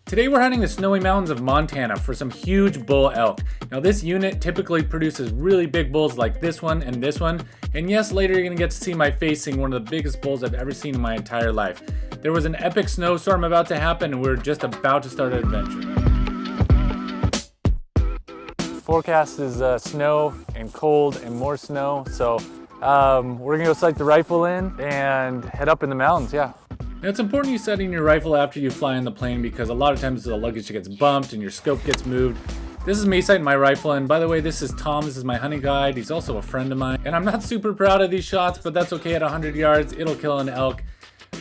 Today we're hunting the snowy mountains of Montana for some huge bull elk. Now this unit typically produces really big bulls like this one, and yes, later you're gonna get to see my face seeing one of the biggest bulls I've ever seen in my entire life. There was an epic snowstorm about to happen and we're just about to start an adventure. Forecast is snow and cold and more snow, so we're gonna go sight the rifle in and head up in the mountains, yeah. Now it's important you set in your rifle after you fly in the plane because a lot of times the luggage gets bumped and your scope gets moved. This is me sighting my rifle, and by the way, this is Tom, this is my hunting guide. He's also a friend of mine, and I'm not super proud of these shots, but that's okay. At 100 yards, it'll kill an elk.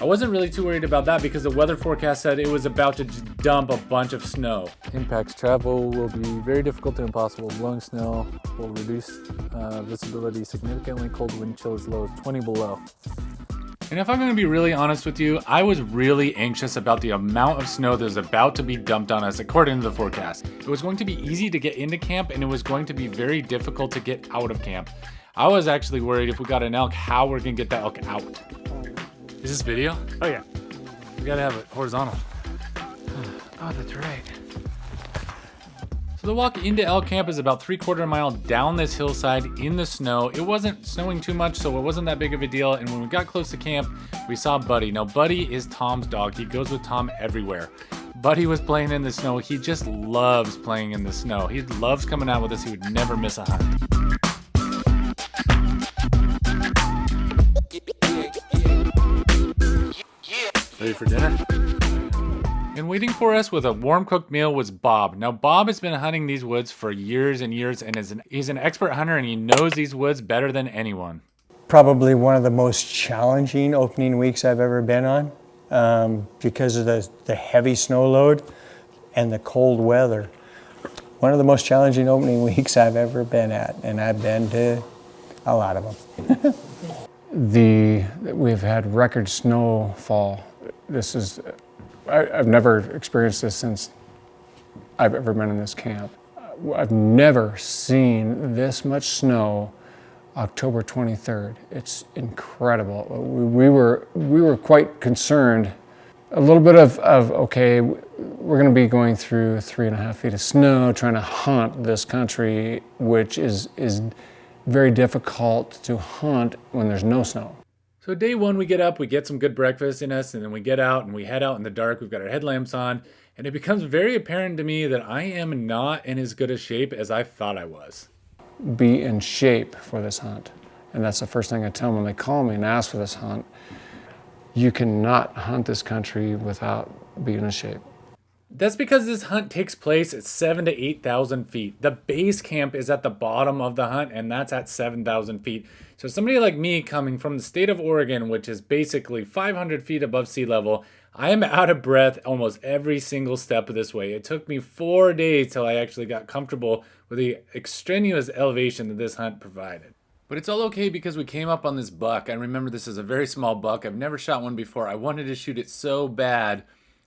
I wasn't really too worried about that because the weather forecast said it was about to just dump a bunch of snow. Impacts travel will be very difficult to impossible. Blowing snow will reduce visibility significantly. Cold wind chill as low as 20 below. And if I'm going to be really honest with you, I was really anxious about the amount of snow that was about to be dumped on us according to the forecast. It was going to be easy to get into camp and it was going to be very difficult to get out of camp. I was actually worried if we got an elk, how we're going to get the elk out. Is this video? Oh yeah. We got to have it horizontal. Oh, that's right. So the walk into elk camp is about 3/4 mile down this hillside in the snow. It wasn't snowing too much, so it wasn't that big of a deal. And when we got close to camp, we saw Buddy. Now Buddy is Tom's dog. He goes with Tom everywhere. Buddy was playing in the snow. He just loves playing in the snow. He loves coming out with us. He would never miss a hunt. Ready for dinner? And waiting for us with a warm cooked meal was Bob. Now Bob has been hunting these woods for years and years and he's an expert hunter and he knows these woods better than anyone. Probably one of the most challenging opening weeks I've ever been on because of the heavy snow load and the cold weather. One of the most challenging opening weeks I've ever been at, and I've been to a lot of them. We've had record snowfall. This is, I've never experienced this since I've ever been in this camp. I've never seen this much snow October 23rd. It's incredible. We were quite concerned. A little bit of okay, we're gonna be going through 3.5 feet of snow, trying to hunt this country, which is very difficult to hunt when there's no snow. So day one, we get up, we get some good breakfast in us, and then we get out and we head out in the dark. We've got our headlamps on, and it becomes very apparent to me that I am not in as good a shape as I thought I was. Be in shape for this hunt. And that's the first thing I tell them when they call me and ask for this hunt. You cannot hunt this country without being in shape. That's because this hunt takes place at 7,000 to 8,000 feet. The base camp is at the bottom of the hunt, and that's at 7,000 feet. So somebody like me coming from the state of Oregon, which is basically 500 feet above sea level, I am out of breath almost every single step of this way. It took me 4 days till I actually got comfortable with the extraneous elevation that this hunt provided. But it's all okay because we came up on this buck. I remember this is a very small buck. I've never shot one before. I wanted to shoot it so bad.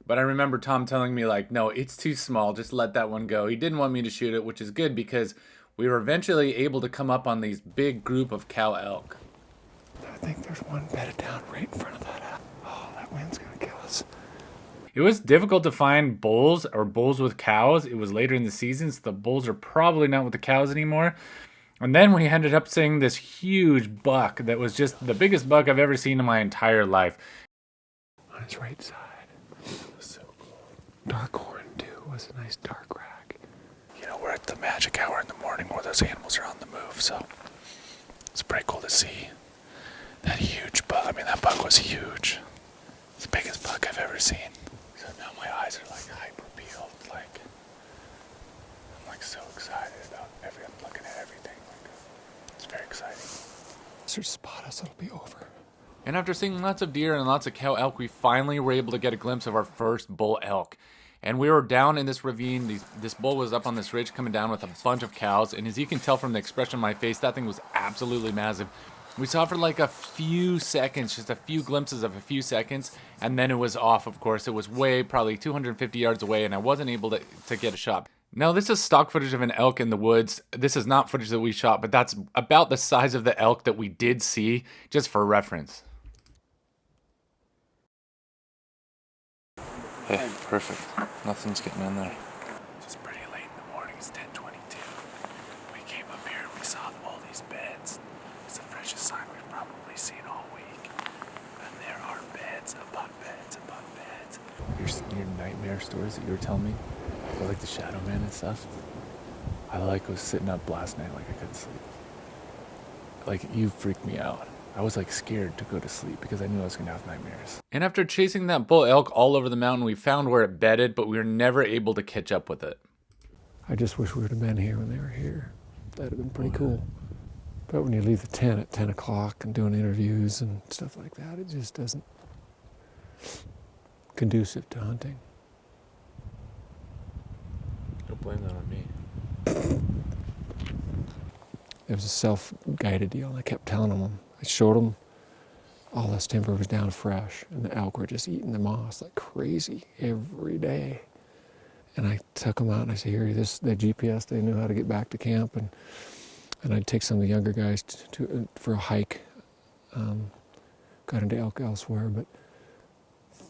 But I remember Tom telling me like, no, it's too small. Just let that one go. He didn't want me to shoot it, which is good because we were eventually able to come up on these big group of cow elk. I think there's one bedded down right in front of that house. Oh, that wind's gonna kill us. It was difficult to find bulls or bulls with cows. It was later in the season, so the bulls are probably not with the cows anymore. And then we ended up seeing this huge buck that was just the biggest buck I've ever seen in my entire life. On his right side. So cool. Dark horn too was a nice dark rack. You know, we're at the magic hour in the morning where those animals are on the move, so it's pretty cool to see that huge buck. I mean, that buck was huge. It's the biggest buck I've ever seen. So now my eyes are like hyper peeled. Like, I'm like so excited about I'm looking at everything. Like, it's very exciting. Just spot us, it'll be over. And after seeing lots of deer and lots of cow elk, we finally were able to get a glimpse of our first bull elk. And we were down in this ravine. This bull was up on this ridge coming down with a bunch of cows. And as you can tell from the expression on my face, that thing was absolutely massive. We saw it for like a few seconds, just a few glimpses of a few seconds. And then it was off, of course. It was way, probably 250 yards away, and I wasn't able to get a shot. Now, this is stock footage of an elk in the woods. This is not footage that we shot, but that's about the size of the elk that we did see, just for reference. Hey, perfect. Nothing's getting in there. Just pretty late in the morning. It's 10:22. We came up here and we saw all these beds. It's the freshest sign we've probably seen all week. And there are beds above beds above beds. Your nightmare stories that you were telling me, about like the Shadow Man and stuff. I was sitting up last night like I couldn't sleep. Like, you freaked me out. I was like scared to go to sleep because I knew I was gonna have nightmares. And after chasing that bull elk all over the mountain, we found where it bedded, but we were never able to catch up with it. I just wish we would have been here when they were here. That'd have been pretty cool. But when you leave the tent at 10 o'clock and doing interviews and stuff like that, it just doesn't conducive to hunting. Don't blame that on me. It was a self-guided deal. I kept telling them, I showed them all this timber was down fresh, and the elk were just eating the moss like crazy every day. And I took them out and I said, here, this the GPS, they knew how to get back to camp. And I'd take some of the younger guys for a hike. Got into elk elsewhere, but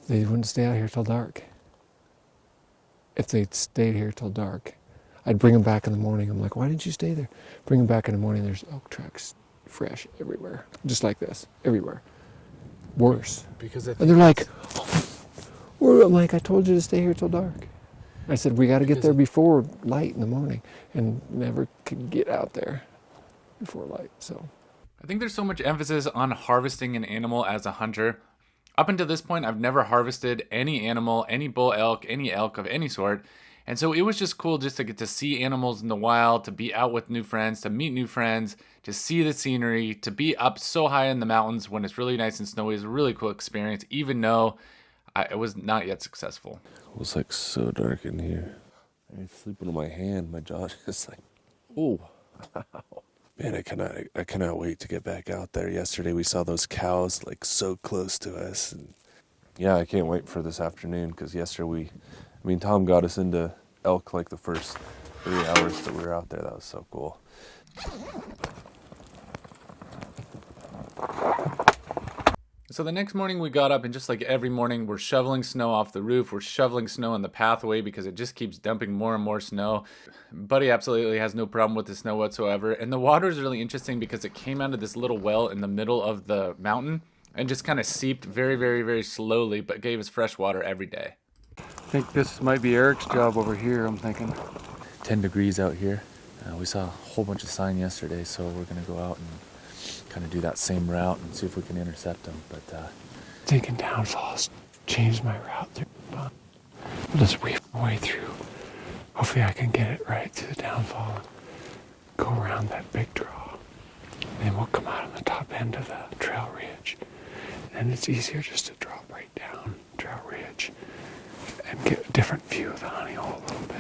they wouldn't stay out here till dark. If they'd stayed here till dark, I'd bring them back in the morning. I'm like, why didn't you stay there? Bring them back in the morning, there's elk tracks fresh everywhere. Just like this, everywhere. Worse. Because and they're like, I'm like, I told you to stay here till dark. I said, we got to get there before light in the morning, and never could get out there before light, so. I think there's so much emphasis on harvesting an animal as a hunter. Up until this point, I've never harvested any animal, any bull elk, any elk of any sort. And so it was just cool just to get to see animals in the wild, to be out with new friends, to meet new friends, to see the scenery, to be up so high in the mountains when it's really nice and snowy. It's a really cool experience, even though I was not yet successful. It was like so dark in here. I was sleeping on my hand. My jaw just like, oh. Man, I cannot wait to get back out there. Yesterday we saw those cows like so close to us. And yeah, I can't wait for this afternoon because yesterday Tom got us into elk like the first 3 hours that we were out there. That was so cool. So the next morning we got up, and just like every morning, we're shoveling snow off the roof. We're shoveling snow on the pathway because it just keeps dumping more and more snow. Buddy absolutely has no problem with the snow whatsoever. And the water is really interesting because it came out of this little well in the middle of the mountain and just kind of seeped very, very, very slowly, but gave us fresh water every day. I think this might be Eric's job over here, I'm thinking. 10 degrees out here. We saw a whole bunch of sign yesterday, so we're going to go out and kind of do that same route and see if we can intercept them. But Thinking downfalls changed my route through. We'll just weave my way through. Hopefully I can get it right to the downfall and go around that big draw. And then we'll come out on the top end of the trail ridge. And it's easier just to drop right down trail ridge and get a different view of the honey hole a little bit.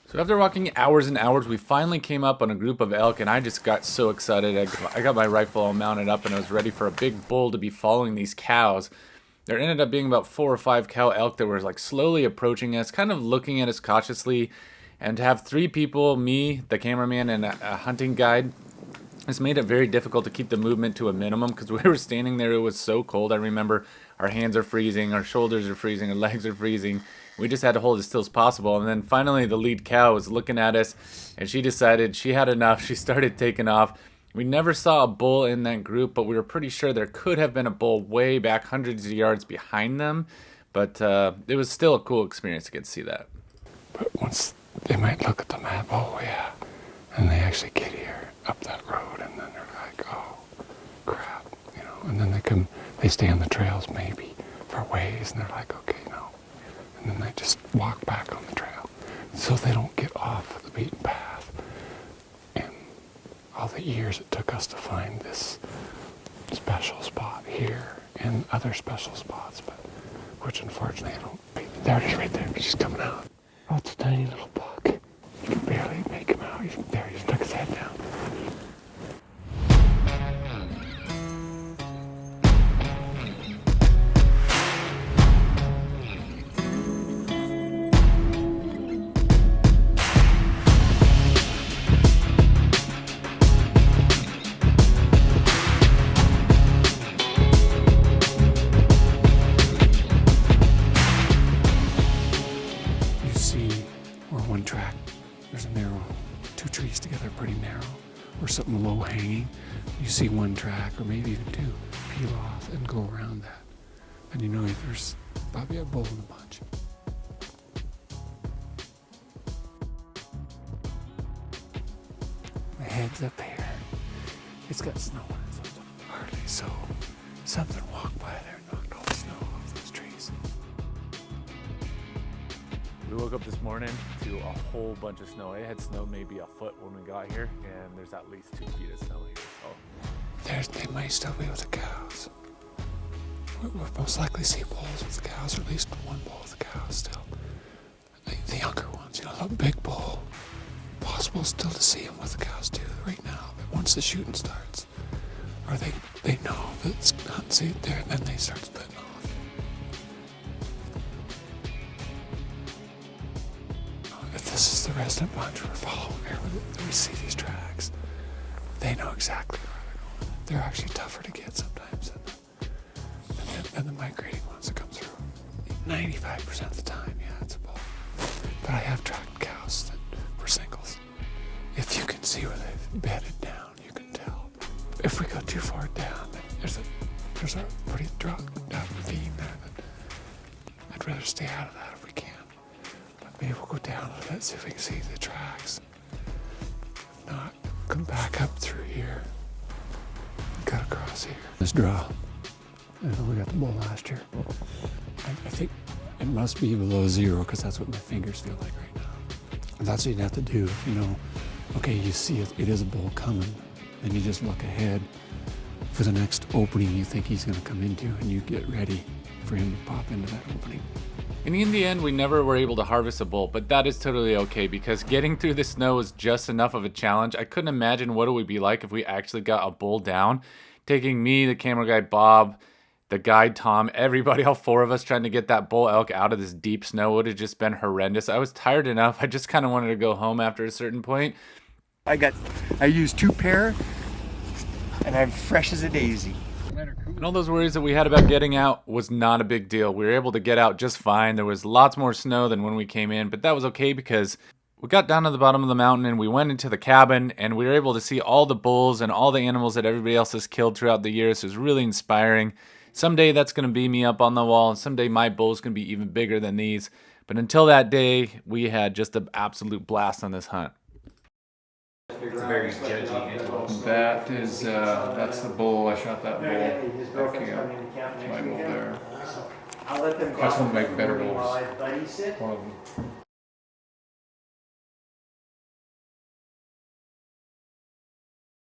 So after walking hours and hours, we finally came up on a group of elk, and I just got so excited. I got my rifle all mounted up, and I was ready for a big bull to be following these cows. There ended up being about 4 or 5 cow elk that were like slowly approaching us, kind of looking at us cautiously. And to have 3 people, me, the cameraman, and a hunting guide, this made it very difficult to keep the movement to a minimum because we were standing there. It was so cold. I remember our hands are freezing, our shoulders are freezing, our legs are freezing. We just had to hold as still as possible. And then finally the lead cow was looking at us, and she decided she had enough. She started taking off. We never saw a bull in that group, but we were pretty sure there could have been a bull way back hundreds of yards behind them. But it was still a cool experience to get to see that. But once they might look at the map, oh yeah, and they actually get here up that road, and then they're like, oh crap, you know, and then they stay on the trails maybe for ways, and they're like, okay, no. And then they just walk back on the trail so they don't get off the beaten path. And all the years it took us to find this special spot here and other special spots, but which unfortunately I don't. There it is right there. She's coming out. Oh, it's a tiny little buck. You can barely make him out. There, he stuck his head down. or one track, there's a narrow, two trees together, pretty narrow, or something low hanging. You see one track, or maybe even two, peel off and go around that. And you know there's probably a bull in the bunch. My head's up here. It's got snow on it, so it's hardly so. Something walked by there and knocked all the snow off those trees. We woke up this morning to a whole bunch of snow. It had snowed maybe a foot when we got here, and there's at least 2 feet of snow here. So They might still be with the cows. We'll most likely see bulls with the cows, or at least one bull with the cows still. The younger ones, the big bull. Possible still to see them with the cows too right now, but once the shooting starts, or they know that it's hunting season there, and then they start splitting off. If this is the resident bunch we're following here, we see these tracks, they know exactly where they're going. They're actually tougher to get sometimes than the migrating ones that come through. 95% of the time, yeah, it's a bull. But I have tracked cows that were singles. If you can see where they've bedded down, you can tell. If we go too far down, there's a pretty drug ravine there that I'd rather stay out of that if we can. But maybe we'll go down a bit, see if we can see the tracks. If not, come back up through here. Cut across here. This draw. I know we got the bull last year. I think it must be below 0 because that's what my fingers feel like right now. And that's what you'd have to do if you know, okay, you see it is a bull coming, and you just look ahead for the next opening you think he's going to come into, and you get ready for him to pop into that opening. And in the end, we never were able to harvest a bull, but that is totally okay because getting through the snow was just enough of a challenge. I couldn't imagine what it would be like if we actually got a bull down. Taking me, the camera guy Bob, the guide Tom, everybody, all 4 of us trying to get that bull elk out of this deep snow would have just been horrendous. I was tired enough. I just kind of wanted to go home after a certain point. I used 2 pair, and I'm fresh as a daisy. And all those worries that we had about getting out was not a big deal. We were able to get out just fine. There was lots more snow than when we came in, but that was okay because we got down to the bottom of the mountain and we went into the cabin and we were able to see all the bulls and all the animals that everybody else has killed throughout the years. So it was really inspiring. Someday that's going to be me up on the wall, and someday my bull's going to be even bigger than these. But until that day, we had just an absolute blast on this hunt. It's a very judgy animal. That is, that's the bull. I shot that bull. Backing up. My bull there. That's one of my better bulls. One of them.